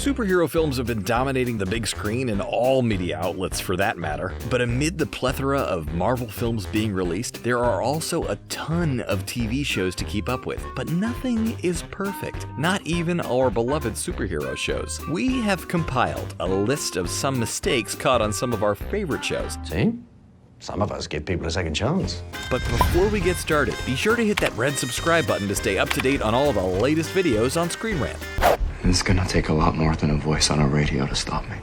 Superhero films have been dominating the big screen and all media outlets for that matter. But amid the plethora of Marvel films being released, there are also a ton of TV shows to keep up with. But nothing is perfect, not even our beloved superhero shows. We have compiled a list of some mistakes caught on some of our favorite shows. See? Some of us give people a second chance. But before we get started, be sure to hit that red subscribe button to stay up to date on all the latest videos on Screen Rant. It's gonna take a lot more than a voice on a radio to stop me.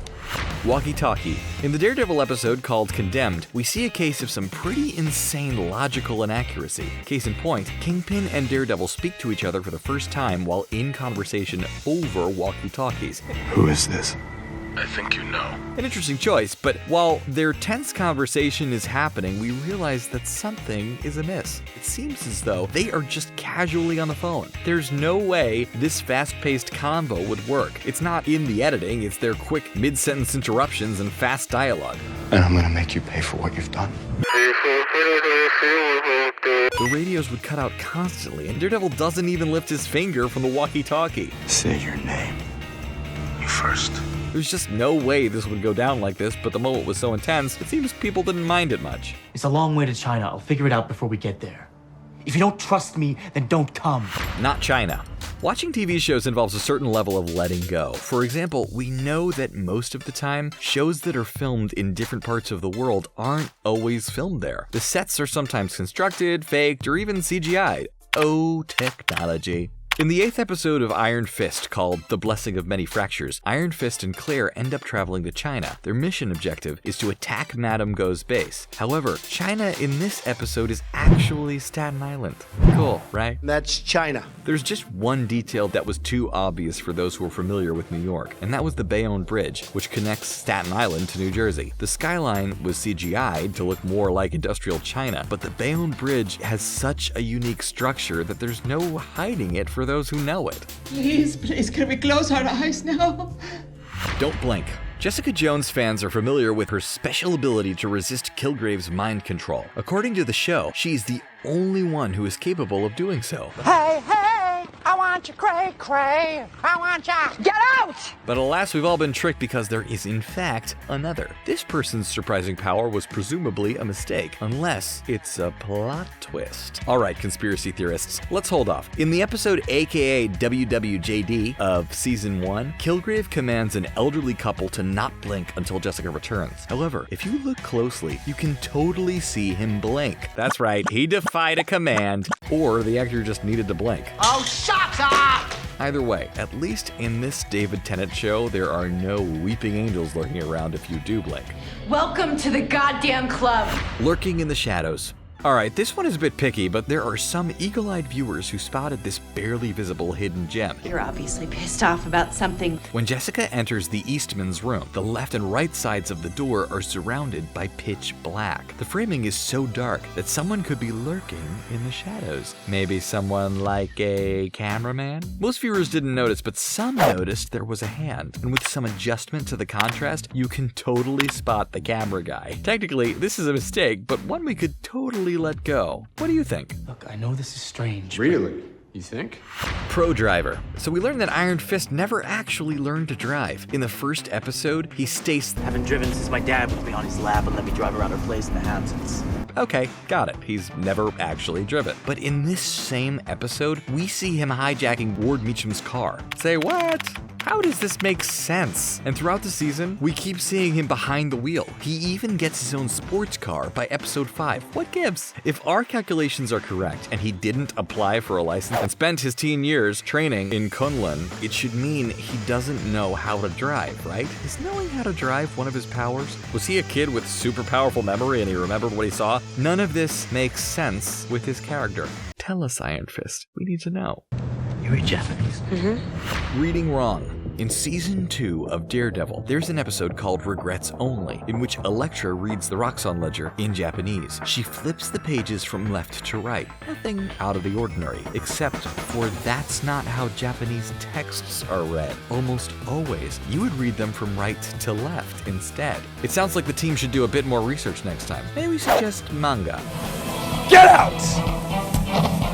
Walkie-talkie. In the Daredevil episode called Condemned, we see a case of some pretty insane logical inaccuracy. Case in point, Kingpin and Daredevil speak to each other for the first time while in conversation over walkie-talkies. Who is this? I think you know. An interesting choice, but while their tense conversation is happening, we realize that something is amiss. It seems as though they are just casually on the phone. There's no way this fast-paced convo would work. It's not in the editing, it's their quick mid-sentence interruptions and fast dialogue. And I'm gonna make you pay for what you've done. The radios would cut out constantly, and Daredevil doesn't even lift his finger from the walkie-talkie. Say your name. You first. There's just no way this would go down like this, but the moment was so intense, it seems people didn't mind it much. It's a long way to China. I'll figure it out before we get there. If you don't trust me, then don't come. Not China. Watching TV shows involves a certain level of letting go. For example, we know that most of the time, shows that are filmed in different parts of the world aren't always filmed there. The sets are sometimes constructed, faked, or even CGI'd. Oh, technology. In the 8th episode of Iron Fist, called The Blessing of Many Fractures, Iron Fist and Claire end up traveling to China. Their mission objective is to attack Madame Go's base. However, China in this episode is actually Staten Island. Cool, right? That's China. There's just one detail that was too obvious for those who are familiar with New York, and that was the Bayonne Bridge, which connects Staten Island to New Jersey. The skyline was CGI'd to look more like industrial China, but the Bayonne Bridge has such a unique structure that there's no hiding it for those who know it. Please, can we close our eyes now? Don't blink. Jessica Jones fans are familiar with her special ability to resist Kilgrave's mind control. According to the show, she's the only one who is capable of doing so. Hey, I want you cray, I want you, get out! But alas, we've all been tricked because there is in fact another. This person's surprising power was presumably a mistake, unless it's a plot twist. Alright, conspiracy theorists, let's hold off. In the episode aka WWJD of Season 1, Kilgrave commands an elderly couple to not blink until Jessica returns. However, if you look closely, you can totally see him blink. That's right, he defied a command, or the actor just needed to blink. Oh, shut up! Either way, at least in this David Tennant show, there are no weeping angels lurking around if you do blink. Welcome to the goddamn club. Lurking in the shadows. Alright, this one is a bit picky, but there are some eagle-eyed viewers who spotted this barely visible hidden gem. You're obviously pissed off about something. When Jessica enters the Eastman's room, the left and right sides of the door are surrounded by pitch black. The framing is so dark that someone could be lurking in the shadows. Maybe someone like a cameraman? Most viewers didn't notice, but some noticed there was a hand. And with some adjustment to the contrast, you can totally spot the camera guy. Technically, this is a mistake, but one we could totally let go. What do you think? Look, I know this is strange. Really? You think? Pro driver. So we learned that Iron Fist never actually learned to drive. In the first episode, he states, Haven't driven since my dad put me on his lap and let me drive around our place in the Hamptons. okay, got it. He's never actually driven. But in this same episode, we see him hijacking Ward Meacham's car. Say what? How does this make sense? And throughout the season, we keep seeing him behind the wheel. He even gets his own sports car by episode 5. What gives? If our calculations are correct and he didn't apply for a license and spent his teen years training in Kunlun, it should mean he doesn't know how to drive, right? Is knowing how to drive one of his powers? Was he a kid with super powerful memory and he remembered what he saw? None of this makes sense with his character. Tell us, Iron Fist. We need to know. You read Japanese? Reading wrong. In Season 2 of Daredevil, there's an episode called Regrets Only, in which Elektra reads the Roxxon ledger in Japanese. She flips the pages from left to right. Nothing out of the ordinary, except for that's not how Japanese texts are read. Almost always, you would read them from right to left instead. It sounds like the team should do a bit more research next time. Maybe suggest manga. Get out!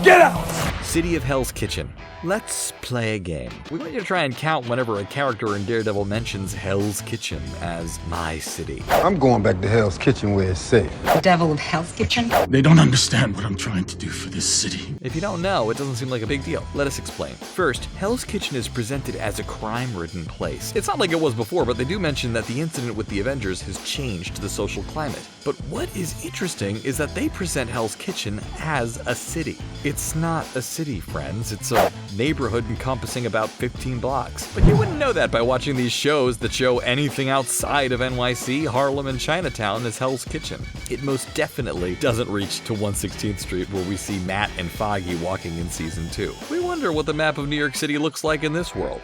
Get out! City of Hell's Kitchen. Let's play a game. We want you to try and count whenever a character in Daredevil mentions Hell's Kitchen as my city. I'm going back to Hell's Kitchen where it's safe. The devil of Hell's Kitchen? They don't understand what I'm trying to do for this city. If you don't know, it doesn't seem like a big deal. Let us explain. First, Hell's Kitchen is presented as a crime-ridden place. It's not like it was before, but they do mention that the incident with the Avengers has changed the social climate. But what is interesting is that they present Hell's Kitchen as a city. It's not a city, friends. It's a neighborhood encompassing about 15 blocks. But you wouldn't know that by watching these shows that show anything outside of NYC, Harlem, and Chinatown as Hell's Kitchen. It most definitely doesn't reach to 116th Street where we see Matt and Foggy walking in season 2. We wonder what the map of New York City looks like in this world.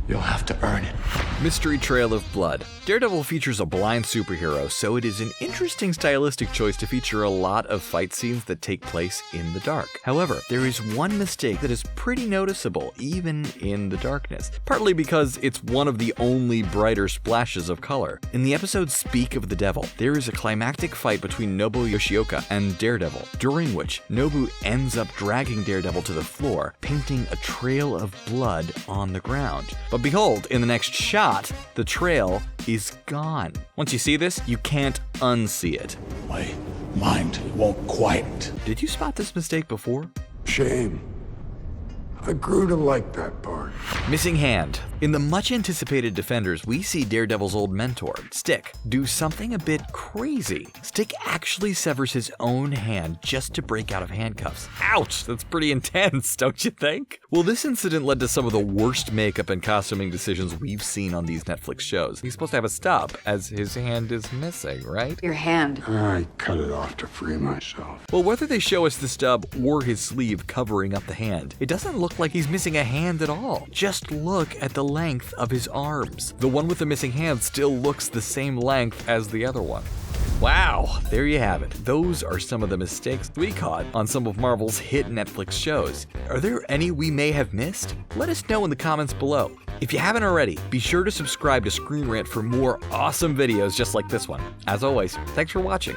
You'll have to earn it. Mystery Trail of Blood. Daredevil features a blind superhero, so it is an interesting stylistic choice to feature a lot of fight scenes that take place in the dark. However, there is one mistake that is pretty noticeable, even in the darkness, partly because it's one of the only brighter splashes of color. In the episode Speak of the Devil, there is a climactic fight between Nobu Yoshioka and Daredevil, during which Nobu ends up dragging Daredevil to the floor, painting a trail of blood on the ground. But behold, in the next shot, the trail is gone. Once you see this, you can't unsee it. My mind won't quiet. Did you spot this mistake before? Shame. I grew to like that part. Missing hand. In the much anticipated Defenders, we see Daredevil's old mentor, Stick, do something a bit crazy. Stick actually severs his own hand just to break out of handcuffs. Ouch, that's pretty intense, don't you think? Well, this incident led to some of the worst makeup and costuming decisions we've seen on these Netflix shows. He's supposed to have a stub, as his hand is missing, right? Your hand. I cut it off to free myself. Well, whether they show us the stub or his sleeve covering up the hand, it doesn't look like he's missing a hand at all. Just look at the length of his arms. The one with the missing hand still looks the same length as the other one. Wow, there you have it. Those are some of the mistakes we caught on some of Marvel's hit Netflix shows. Are there any we may have missed? Let us know in the comments below. If you haven't already, be sure to subscribe to Screen Rant for more awesome videos just like this one. As always, thanks for watching.